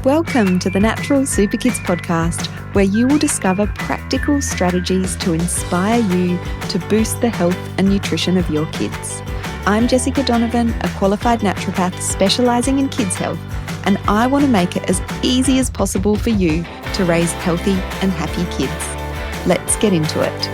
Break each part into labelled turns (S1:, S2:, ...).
S1: Welcome to the Natural Super Kids podcast, where you will discover practical strategies to inspire you to boost the health and nutrition of your kids. I'm Jessica Donovan, a qualified naturopath specialising in kids' health, and I want to make it as easy as possible for you to raise healthy and happy kids. Let's get into it.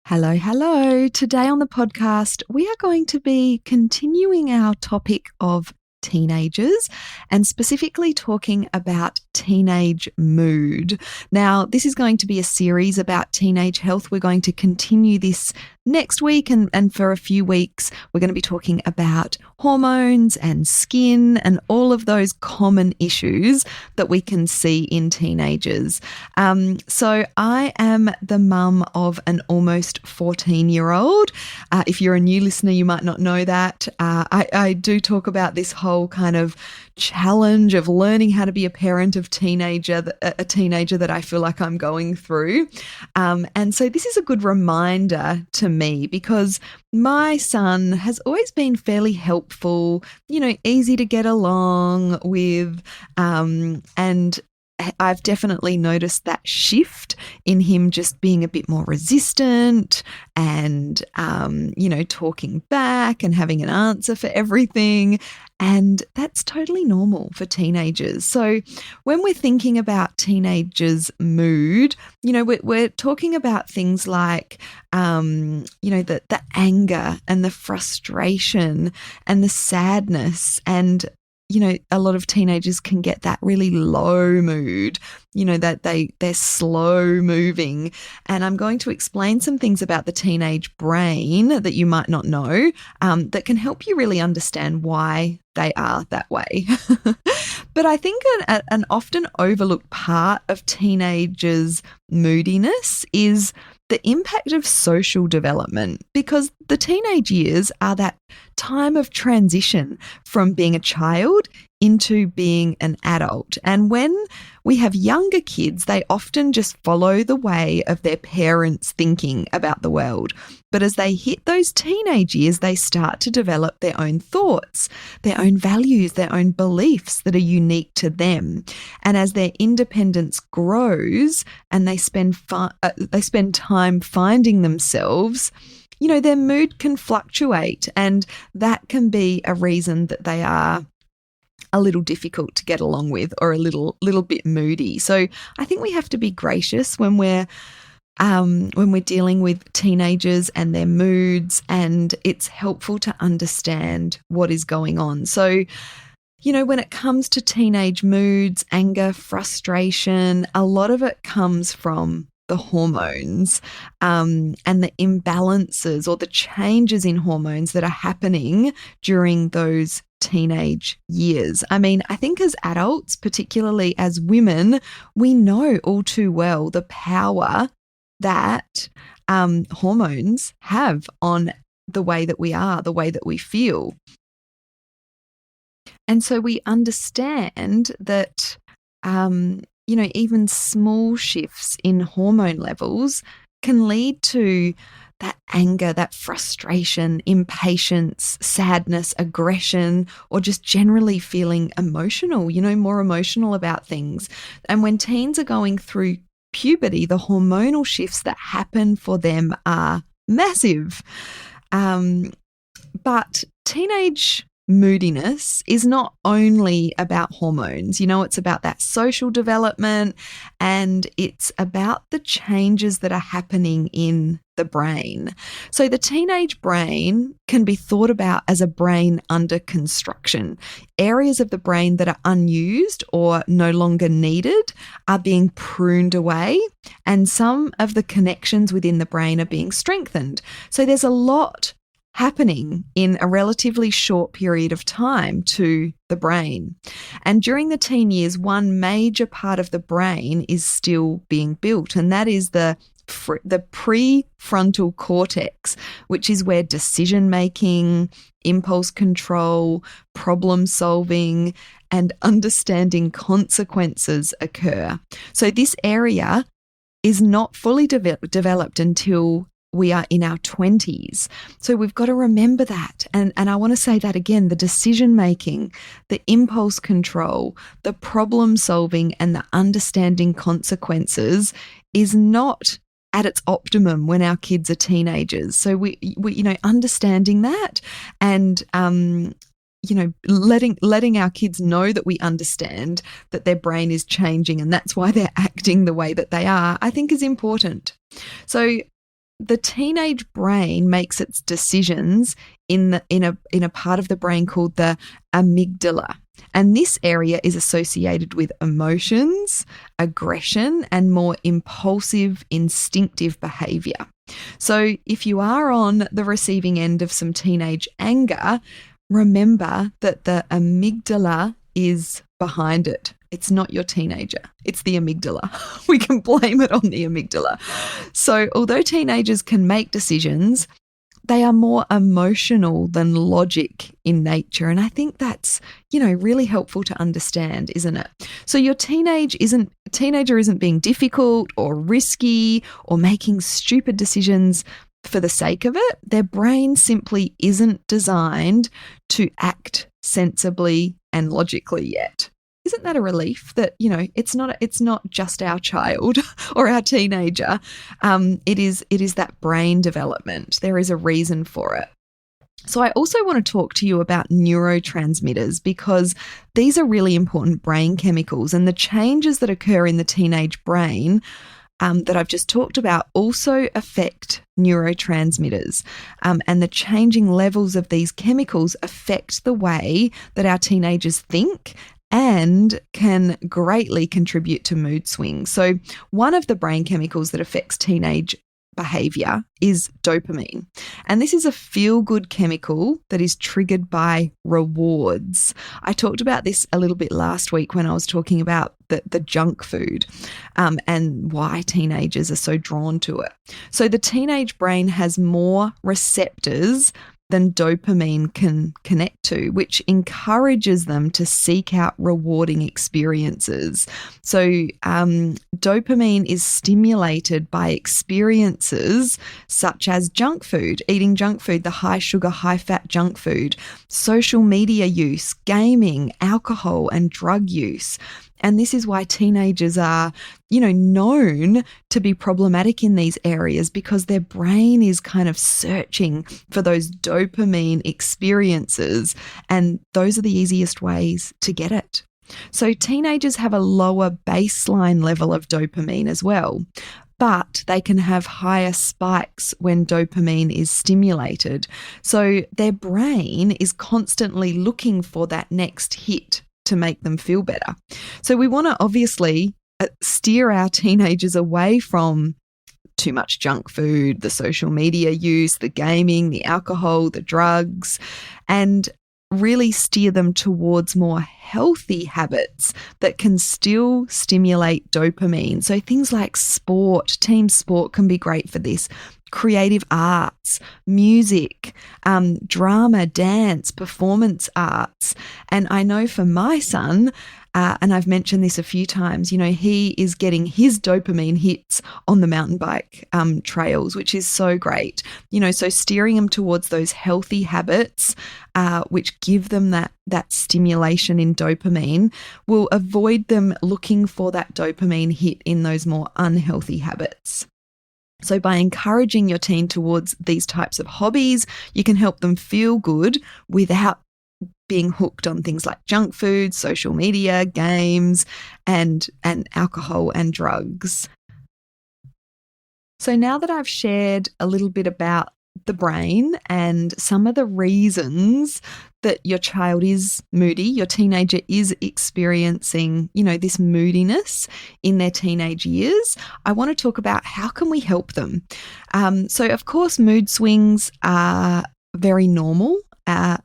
S1: Hello. Today on the podcast, we are going to be continuing our topic of teenagers and specifically talking about teenage mood. Now, this is going to be a series about teenage health. We're going to continue this next week and for a few weeks, we're going to be talking about hormones and skin and all of those common issues that we can see in teenagers. So I am the mum of an almost 14-year-old. If you're a new listener, you might not know that. I do talk about this whole kind of challenge of learning how to be a parent of a teenager that I feel like I'm going through. And so this is a good reminder to me because my son has always been fairly helpful, easy to get along with, and I've definitely noticed that shift in him just being a bit more resistant and, talking back and having an answer for everything. And that's totally normal for teenagers. So when we're thinking about teenagers' mood, we're talking about things like, the anger and the frustration and the sadness and a lot of teenagers can get that really low mood, that they're slow moving. And I'm going to explain some things about the teenage brain that you might not know that can help you really understand why they are that way. But I think an often overlooked part of teenagers' moodiness is the impact of social development, because the teenage years are that time of transition from being a child into being an adult. And when we have younger kids, they often just follow the way of their parents' thinking about the world. But as they hit those teenage years, they start to develop their own thoughts, their own values, their own beliefs that are unique to them. And as their independence grows and they spend time finding themselves, their mood can fluctuate, and that can be a reason that they are a little difficult to get along with or a little bit moody. So I think we have to be gracious when we're dealing with teenagers and their moods, and it's helpful to understand what is going on. So, when it comes to teenage moods, anger, frustration, a lot of it comes from the hormones and the imbalances or the changes in hormones that are happening during those teenage years. I mean, I think as adults, particularly as women, we know all too well the power that hormones have on the way that we are, the way that we feel. And so we understand that even small shifts in hormone levels can lead to that anger, that frustration, impatience, sadness, aggression, or just generally feeling emotional, more emotional about things. And when teens are going through puberty, the hormonal shifts that happen for them are massive. But teenage moodiness is not only about hormones. It's about that social development, and it's about the changes that are happening in the brain. So the teenage brain can be thought about as a brain under construction. Areas of the brain that are unused or no longer needed are being pruned away, and some of the connections within the brain are being strengthened. So there's a lot happening in a relatively short period of time to the brain. And during the teen years, one major part of the brain is still being built, and that is the prefrontal cortex, which is where decision-making, impulse control, problem solving, and understanding consequences occur. So this area is not fully developed until we are in our 20s. So we've got to remember that. And I want to say that again, the decision making, the impulse control, the problem solving, and the understanding consequences is not at its optimum when our kids are teenagers. So we understanding that and letting our kids know that we understand that their brain is changing and that's why they're acting the way that they are, I think is important. So the teenage brain makes its decisions in a part of the brain called the amygdala. And this area is associated with emotions, aggression, and more impulsive, instinctive behaviour. So if you are on the receiving end of some teenage anger, remember that the amygdala is behind it. It's not your teenager. It's the amygdala. We can blame it on the amygdala. So although teenagers can make decisions, they are more emotional than logic in nature. And I think that's, really helpful to understand, isn't it? So your teenager isn't being difficult or risky or making stupid decisions for the sake of it. Their brain simply isn't designed to act sensibly and logically yet. Isn't that a relief that, it's not just our child or our teenager. It is that brain development. There is a reason for it. So I also want to talk to you about neurotransmitters because these are really important brain chemicals, and the changes that occur in the teenage brain that I've just talked about also affect neurotransmitters. And the changing levels of these chemicals affect the way that our teenagers think and can greatly contribute to mood swings. So one of the brain chemicals that affects teenage behavior is dopamine. And this is a feel-good chemical that is triggered by rewards. I talked about this a little bit last week when I was talking about the junk food and why teenagers are so drawn to it. So the teenage brain has more receptors than dopamine can connect to, which encourages them to seek out rewarding experiences. So dopamine is stimulated by experiences such as junk food, eating junk food, the high sugar, high fat junk food, social media use, gaming, alcohol, and drug use. And this is why teenagers are, known to be problematic in these areas because their brain is kind of searching for those dopamine experiences. And those are the easiest ways to get it. So teenagers have a lower baseline level of dopamine as well, but they can have higher spikes when dopamine is stimulated. So their brain is constantly looking for that next hit to make them feel better. So we want to obviously steer our teenagers away from too much junk food, the social media use, the gaming, the alcohol, the drugs, and really steer them towards more healthy habits that can still stimulate dopamine. So things like sport, team sport can be great for this. Creative arts, music, drama, dance, performance arts. And I know for my son, and I've mentioned this a few times, he is getting his dopamine hits on the mountain bike trails, which is so great. So steering him towards those healthy habits, which give them that stimulation in dopamine, will avoid them looking for that dopamine hit in those more unhealthy habits. So by encouraging your teen towards these types of hobbies, you can help them feel good without being hooked on things like junk food, social media, games, and alcohol and drugs. So now that I've shared a little bit about the brain and some of the reasons that your child is moody, your teenager is experiencing, this moodiness in their teenage years, I want to talk about how can we help them. So of course, mood swings are very normal.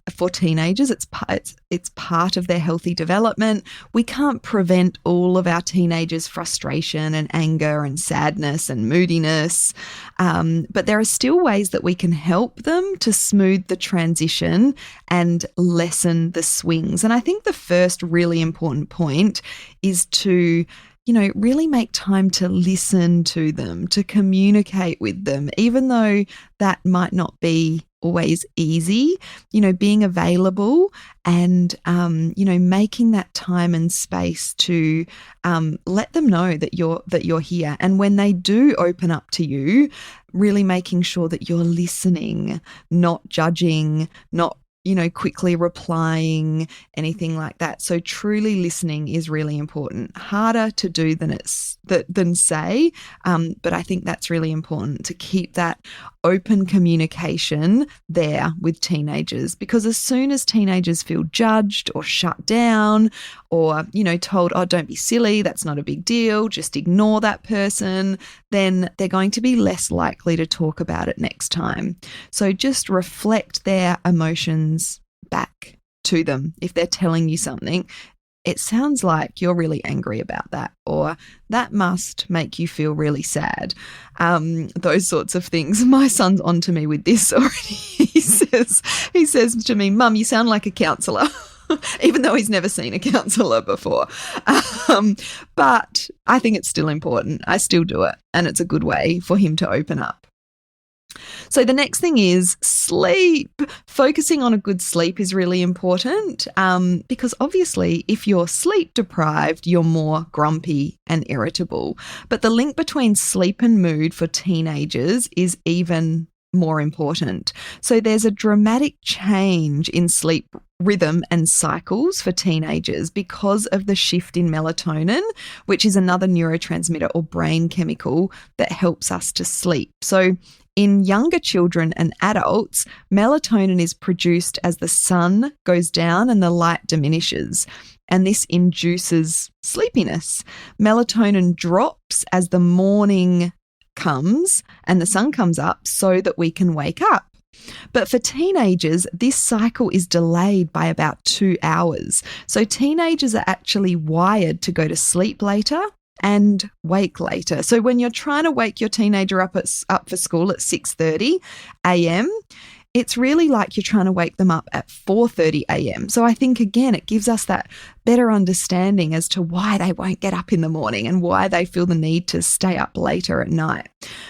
S1: For teenagers, it's part of their healthy development. We can't prevent all of our teenagers' frustration and anger and sadness and moodiness, but there are still ways that we can help them to smooth the transition and lessen the swings. And I think the first really important point is to really make time to listen to them, to communicate with them, even though that might not be always easy, being available and, making that time and space to let them know that you're here. And when they do open up to you, really making sure that you're listening, not judging, not quickly replying, anything like that. So truly listening is really important. Harder to do than say, but I think that's really important to keep that open communication there with teenagers, because as soon as teenagers feel judged or shut down or, told, oh, don't be silly, that's not a big deal, just ignore that person, then they're going to be less likely to talk about it next time. So just reflect their emotions back to them. If they're telling you something, it sounds like you're really angry about that, or that must make you feel really sad. Those sorts of things. My son's onto me with this already. He says to me, Mum, you sound like a counsellor. Even though he's never seen a counsellor before. But I think it's still important. I still do it. And it's a good way for him to open up. So the next thing is sleep. Focusing on a good sleep is really important because obviously if you're sleep deprived, you're more grumpy and irritable. But the link between sleep and mood for teenagers is even more important. So there's a dramatic change in sleep rhythm and cycles for teenagers because of the shift in melatonin, which is another neurotransmitter or brain chemical that helps us to sleep. So in younger children and adults, melatonin is produced as the sun goes down and the light diminishes, and this induces sleepiness. Melatonin drops as the morning comes and the sun comes up so that we can wake up. But for teenagers, this cycle is delayed by about 2 hours. So teenagers are actually wired to go to sleep later and wake later. So when you're trying to wake your teenager up for school at 6:30 a.m., it's really like you're trying to wake them up at 4:30 a.m. So I think, again, it gives us that better understanding as to why they won't get up in the morning and why they feel the need to stay up later at night.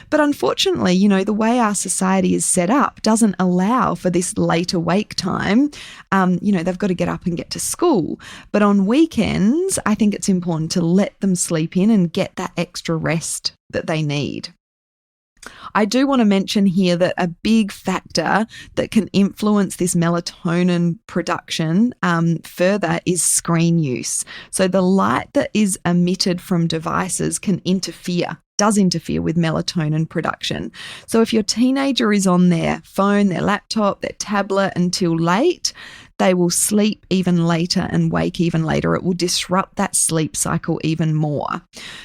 S1: But unfortunately, the way our society is set up doesn't allow for this later wake time. They've got to get up and get to school. But on weekends, I think it's important to let them sleep in and get that extra rest that they need. I do want to mention here that a big factor that can influence this melatonin production further is screen use. So the light that is emitted from devices does interfere with melatonin production. So if your teenager is on their phone, their laptop, their tablet until late, they will sleep even later and wake even later. It will disrupt that sleep cycle even more.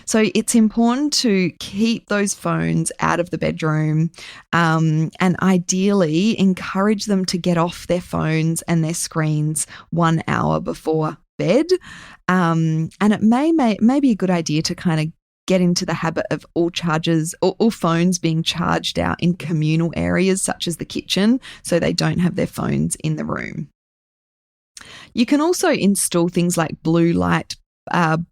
S1: So it's important to keep those phones out of the bedroom and ideally encourage them to get off their phones and their screens 1 hour before bed. And it may be a good idea to kind of get into the habit of all phones being charged out in communal areas such as the kitchen, so they don't have their phones in the room. You can also install things like blue light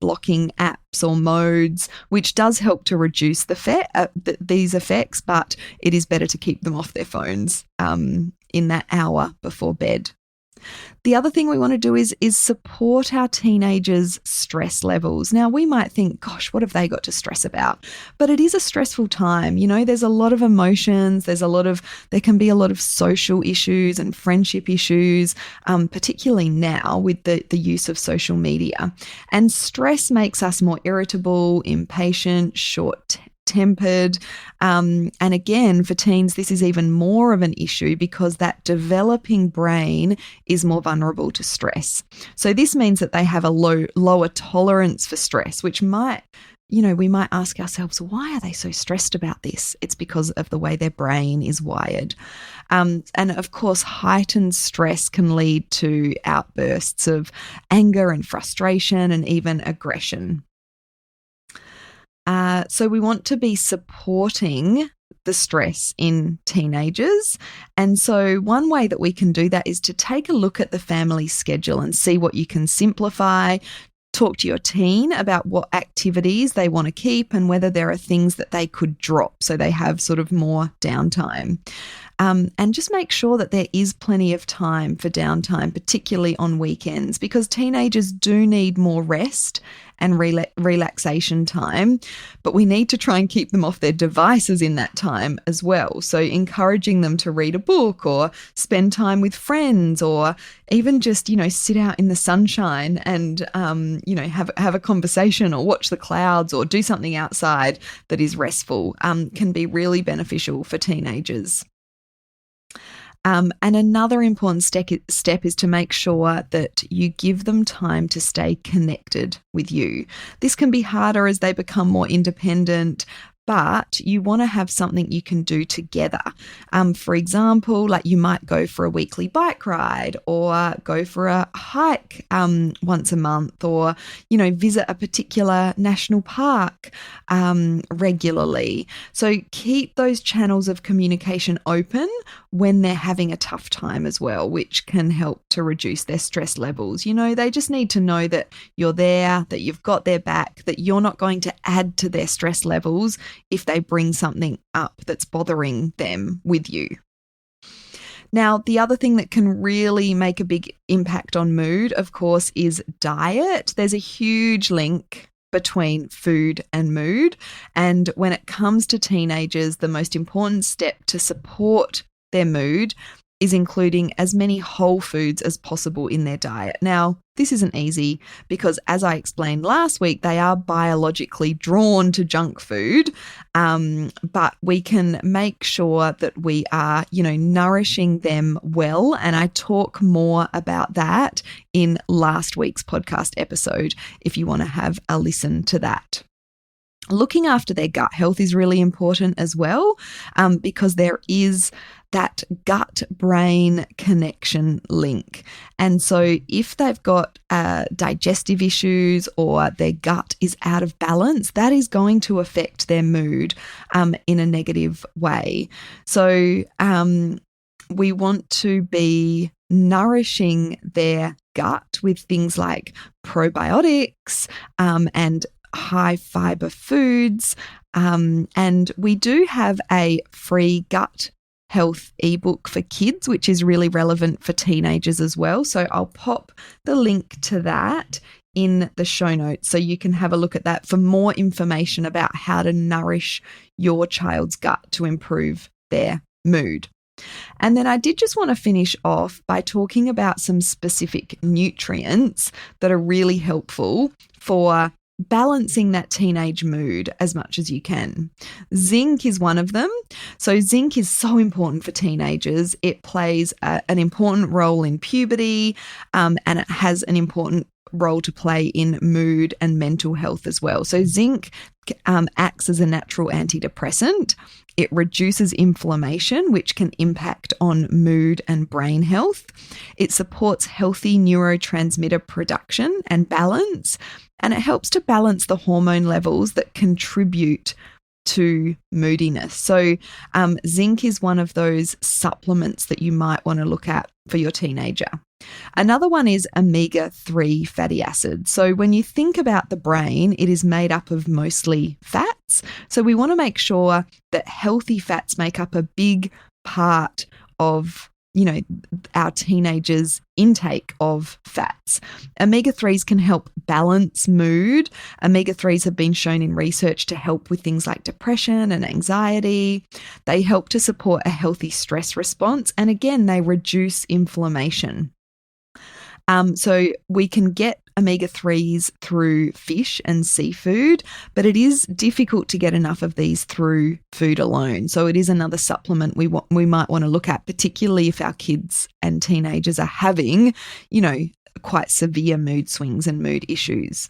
S1: blocking apps or modes, which does help to reduce these effects, but it is better to keep them off their phones in that hour before bed. The other thing we want to do is support our teenagers' stress levels. Now, we might think, gosh, what have they got to stress about? But it is a stressful time. There's a lot of emotions. There can be a lot of social issues and friendship issues, particularly now with the use of social media. And stress makes us more irritable, impatient, short-tempered. And again, for teens, this is even more of an issue because that developing brain is more vulnerable to stress. So this means that they have a lower tolerance for stress, which might, we might ask ourselves, why are they so stressed about this? It's because of the way their brain is wired. And of course, heightened stress can lead to outbursts of anger and frustration and even aggression. So we want to be supporting the stress in teenagers. And so one way that we can do that is to take a look at the family schedule and see what you can simplify. Talk to your teen about what activities they want to keep and whether there are things that they could drop so they have sort of more downtime. And just make sure that there is plenty of time for downtime, particularly on weekends, because teenagers do need more rest and relaxation time, but we need to try and keep them off their devices in that time as well. So encouraging them to read a book or spend time with friends, or even just, sit out in the sunshine and, have a conversation or watch the clouds or do something outside that is restful, can be really beneficial for teenagers. And another important step is to make sure that you give them time to stay connected with you. This can be harder as they become more independent, but you want to have something you can do together. For example, like you might go for a weekly bike ride or go for a hike once a month, or, visit a particular national park regularly. So keep those channels of communication open when they're having a tough time as well, which can help to reduce their stress levels. They just need to know that you're there, that you've got their back, that you're not going to add to their stress levels if they bring something up that's bothering them with you. Now, the other thing that can really make a big impact on mood, of course, is diet. There's a huge link between food and mood. And when it comes to teenagers, the most important step to support their mood is including as many whole foods as possible in their diet. Now, this isn't easy because, as I explained last week, they are biologically drawn to junk food, but we can make sure that we are, nourishing them well. And I talk more about that in last week's podcast episode if you want to have a listen to that. Looking after their gut health is really important as well, because there is that gut-brain connection link. And so if they've got digestive issues or their gut is out of balance, that is going to affect their mood in a negative way. So we want to be nourishing their gut with things like probiotics and high fiber foods. And we do have a free gut health ebook for kids, which is really relevant for teenagers as well. So I'll pop the link to that in the show notes so you can have a look at that for more information about how to nourish your child's gut to improve their mood. And then I did just want to finish off by talking about some specific nutrients that are really helpful for balancing that teenage mood as much as you can. Zinc is one of them. So zinc is so important for teenagers. It plays an important role in puberty, and it has an important role to play in mood and mental health as well. So zinc acts as a natural antidepressant. It reduces inflammation, which can impact on mood and brain health. It supports healthy neurotransmitter production and balance, and it helps to balance the hormone levels that contribute to moodiness. So zinc is one of those supplements that you might want to look at for your teenager. Another one is omega-3 fatty acids. So when you think about the brain, it is made up of mostly fats. So we want to make sure that healthy fats make up a big part of our teenagers' intake of fats. Omega-3s can help balance mood. Omega-3s have been shown in research to help with things like depression and anxiety. They help to support a healthy stress response. And again, they reduce inflammation. So we can get omega-3s through fish and seafood, but it is difficult to get enough of these through food alone. So it is another supplement we might want to look at, particularly if our kids and teenagers are having, quite severe mood swings and mood issues.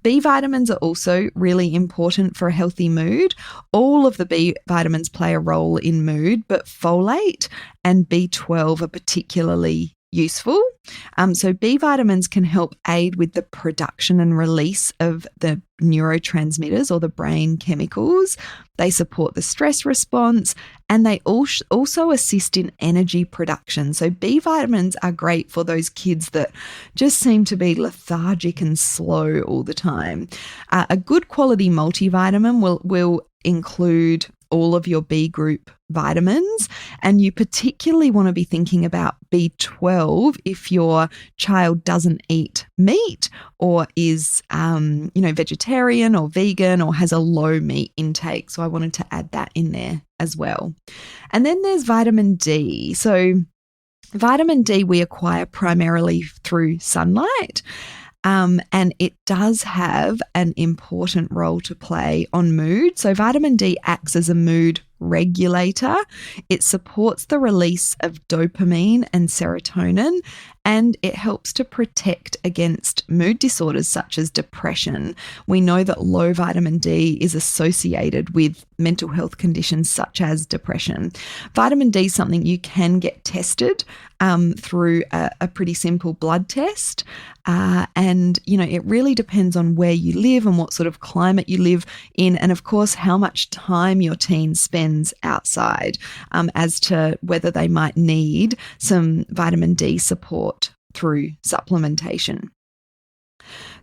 S1: B vitamins are also really important for a healthy mood. All of the B vitamins play a role in mood, but folate and B12 are particularly useful. So B vitamins can help aid with the production and release of the neurotransmitters or the brain chemicals. They support the stress response, and they also assist in energy production. So B vitamins are great for those kids that just seem to be lethargic and slow all the time. A good quality multivitamin will include all of your B group vitamins, and you particularly want to be thinking about B12 if your child doesn't eat meat or is vegetarian or vegan or has a low meat intake. So I wanted to add that in there as well. And then there's vitamin D. So vitamin D we acquire primarily through sunlight. And it does have an important role to play on mood. So vitamin D acts as a mood regulator. It supports the release of dopamine and serotonin, and it helps to protect against mood disorders such as depression. We know that low vitamin D is associated with mental health conditions such as depression. Vitamin D is something you can get tested through a pretty simple blood test. And it really depends on where you live and what sort of climate you live in, and of course, how much time your teen spends outside as to whether they might need some vitamin D support through supplementation.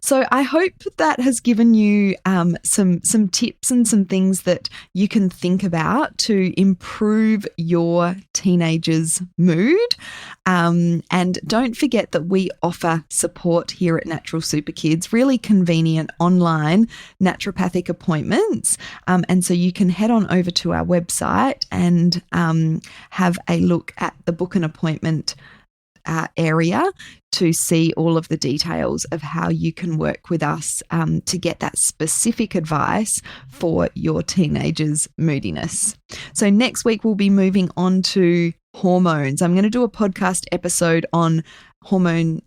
S1: So I hope that has given you some tips and some things that you can think about to improve your teenager's mood. And don't forget that we offer support here at Natural Super Kids, really convenient online naturopathic appointments. And so you can head on over to our website and have a look at the book an appointment area to see all of the details of how you can work with us to get that specific advice for your teenager's moodiness. So next week we'll be moving on to hormones. I'm going to do a podcast episode on hormone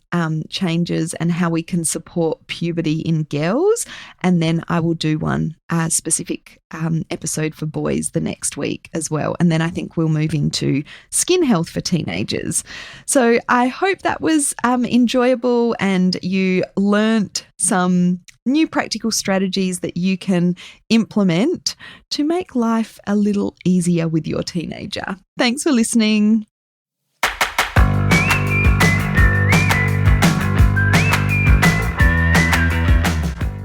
S1: changes and how we can support puberty in girls, and then I will do one specific episode for boys the next week as well, and then I think we'll move into skin health for teenagers. So I hope that was enjoyable and you learnt some new practical strategies that you can implement to make life a little easier with your teenager. Thanks for listening.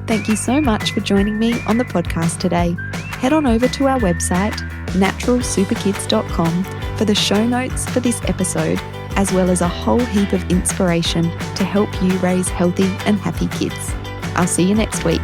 S1: Thank you so much for joining me on the podcast today. Head on over to our website, naturalsuperkids.com, for the show notes for this episode, as well as a whole heap of inspiration to help you raise healthy and happy kids. I'll see you next week.